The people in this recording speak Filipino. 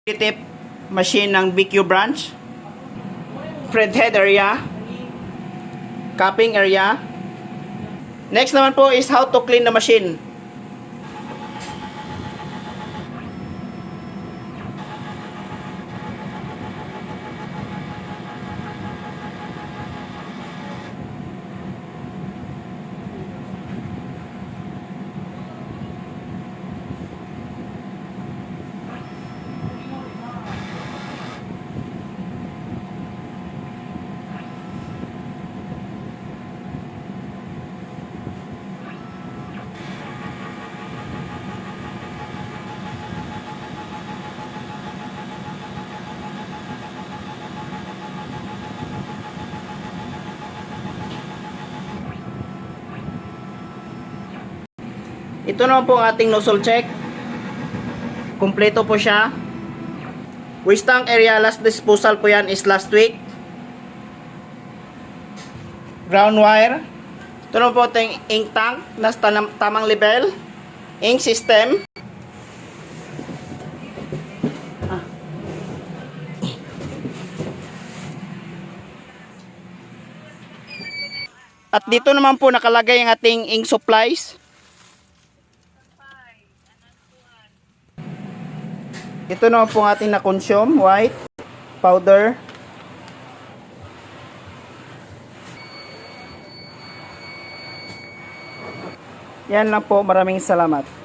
Tip machine ng BQ branch, front head area, capping area. Next naman po is how to clean the machine. Ito naman po ang ating nozzle check. Kumpleto po siya. Waste tank area last disposal po yan is last week. Ground wire. Ito naman po ating ink tank. Nasa tamang level. Ink system. At dito naman po nakalagay ang ating ink supplies. Ito naman po ang ating na-consume, white, powder. Yan lang po, maraming salamat.